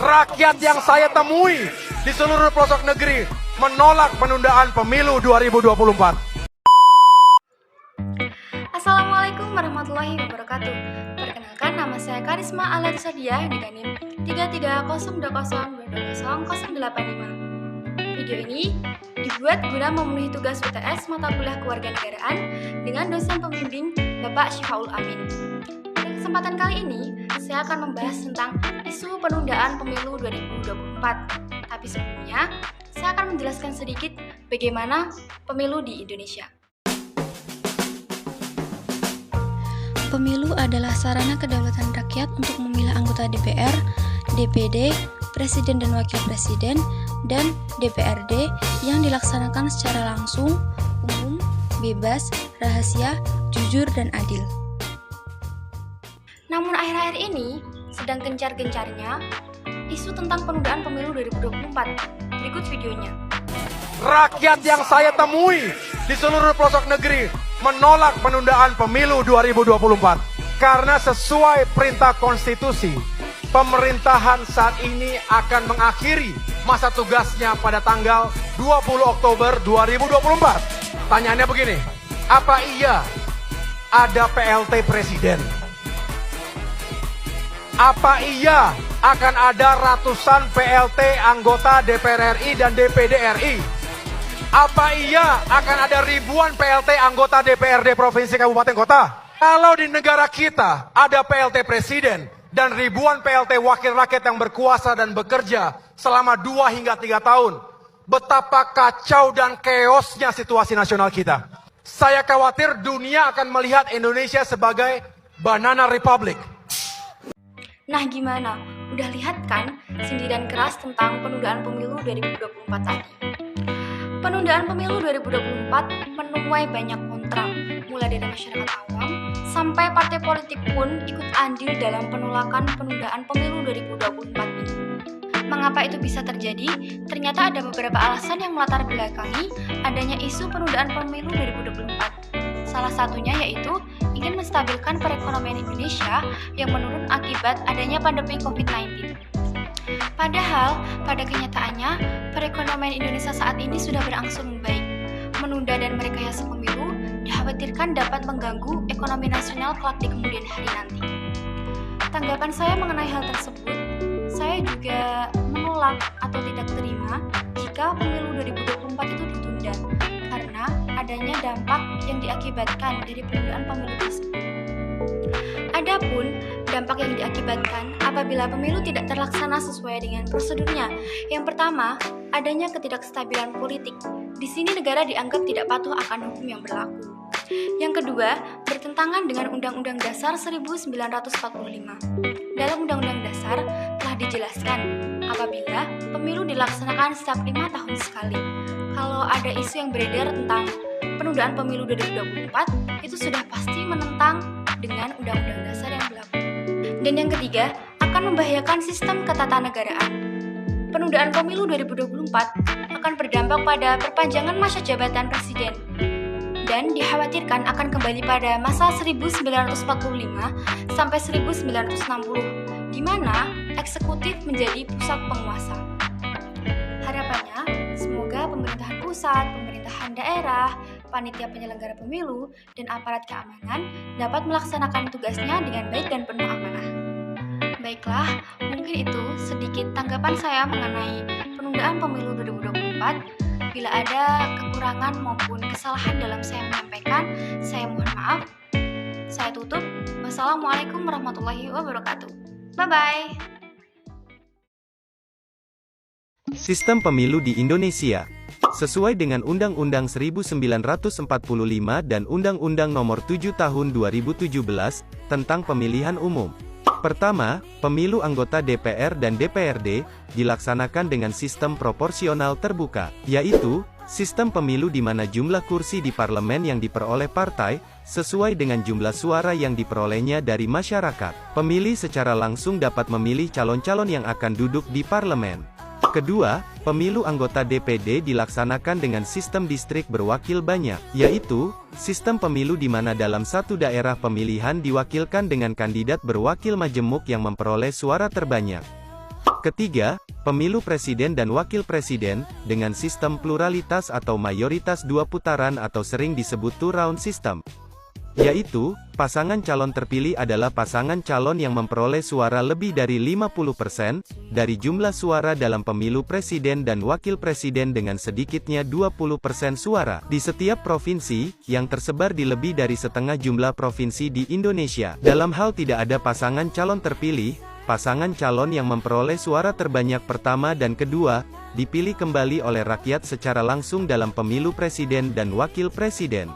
Rakyat yang saya temui di seluruh pelosok negeri menolak penundaan pemilu 2024. Assalamualaikum warahmatullahi wabarakatuh. Perkenalkan, nama saya Karisma Alatusadiah dengan NIM 3302202085. Video ini dibuat guna memenuhi tugas UTS mata kuliah kewarganegaraan dengan dosen pembimbing Bapak Syifaul Amin. Pada kesempatan kali ini, saya akan membahas tentang isu penundaan pemilu 2024. Tapi sebelumnya, saya akan menjelaskan sedikit bagaimana pemilu di Indonesia. Pemilu adalah sarana kedaulatan rakyat untuk memilih anggota DPR, DPD, Presiden dan Wakil Presiden, dan DPRD yang dilaksanakan secara langsung, umum, bebas, rahasia, jujur, dan adil. Namun akhir-akhir ini sedang gencar-gencarnya isu tentang penundaan pemilu 2024. Berikut videonya. Rakyat yang saya temui di seluruh pelosok negeri menolak penundaan pemilu 2024 karena sesuai perintah konstitusi, pemerintahan saat ini akan mengakhiri masa tugasnya pada tanggal 20 Oktober 2024. Tanyaannya begini, apa iya ada PLT Presiden? Apa iya akan ada ratusan PLT anggota DPR RI dan DPD RI? Apa iya akan ada ribuan PLT anggota DPRD Provinsi Kabupaten Kota? Kalau di negara kita ada PLT Presiden dan ribuan PLT wakil rakyat yang berkuasa dan bekerja selama 2 hingga 3 tahun, betapa kacau dan keosnya situasi nasional kita. Saya khawatir dunia akan melihat Indonesia sebagai banana republic. Nah gimana? Udah lihat kan sindiran keras tentang penundaan pemilu 2024 tadi? Penundaan pemilu 2024 menuai banyak kontra, mulai dari masyarakat awam sampai partai politik pun ikut andil dalam penolakan penundaan pemilu 2024 ini. Mengapa itu bisa terjadi? Ternyata ada beberapa alasan yang melatar belakangi adanya isu penundaan pemilu 2024. Salah satunya yaitu ingin menstabilkan perekonomian Indonesia yang menurun akibat adanya pandemi COVID-19. Padahal, pada kenyataannya, perekonomian Indonesia saat ini sudah berangsur membaik. Menunda dan merekayasa pemilu dikhawatirkan dapat mengganggu ekonomi nasional kelak di kemudian hari nanti. Tanggapan saya mengenai hal tersebut, saya juga menolak atau tidak terima jika pemilu 2024 itu ditunda, karena adanya dampak yang diakibatkan dari penundaan pemilu tersebut. Adapun dampak yang diakibatkan apabila pemilu tidak terlaksana sesuai dengan prosedurnya. Yang pertama, adanya ketidakstabilan politik. Di sini negara dianggap tidak patuh akan hukum yang berlaku. Yang kedua, bertentangan dengan Undang-Undang Dasar 1945. Dalam Undang-Undang Dasar telah dijelaskan apabila pemilu dilaksanakan setiap 5 tahun sekali. Kalau ada isu yang beredar tentang penundaan pemilu 2024, itu sudah pasti menentang dengan Undang-Undang Dasar yang berlaku. Dan yang ketiga, akan membahayakan sistem ketatanegaraan. Penundaan pemilu 2024 akan berdampak pada perpanjangan masa jabatan presiden dan dikhawatirkan akan kembali pada masa 1945 sampai 1960, di mana eksekutif menjadi pusat penguasa. Harapannya, semoga pemerintahan pusat, pemerintahan daerah, panitia penyelenggara pemilu, dan aparat keamanan dapat melaksanakan tugasnya dengan baik dan penuh amanah. Baiklah, mungkin itu sedikit tanggapan saya mengenai penundaan pemilu 2024. Bila ada kekurangan maupun kesalahan dalam saya menyampaikan, saya mohon maaf. Saya tutup. Wassalamualaikum warahmatullahi wabarakatuh. Bye-bye. Sistem pemilu di Indonesia sesuai dengan Undang-Undang 1945 dan Undang-Undang Nomor 7 Tahun 2017 tentang Pemilihan Umum. Pertama, pemilu anggota DPR dan DPRD dilaksanakan dengan sistem proporsional terbuka, yaitu sistem pemilu di mana jumlah kursi di parlemen yang diperoleh partai sesuai dengan jumlah suara yang diperolehnya dari masyarakat. Pemilih secara langsung dapat memilih calon-calon yang akan duduk di parlemen. Kedua, pemilu anggota DPD dilaksanakan dengan sistem distrik berwakil banyak, yaitu sistem pemilu di mana dalam satu daerah pemilihan diwakilkan dengan kandidat berwakil majemuk yang memperoleh suara terbanyak. Ketiga, pemilu presiden dan wakil presiden, dengan sistem pluralitas atau mayoritas 2 putaran atau sering disebut two-round system. Yaitu, pasangan calon terpilih adalah pasangan calon yang memperoleh suara lebih dari 50% dari jumlah suara dalam pemilu presiden dan wakil presiden dengan sedikitnya 20% suara di setiap provinsi, yang tersebar di lebih dari setengah jumlah provinsi di Indonesia. Dalam hal tidak ada pasangan calon terpilih, pasangan calon yang memperoleh suara terbanyak pertama dan kedua, dipilih kembali oleh rakyat secara langsung dalam pemilu presiden dan wakil presiden.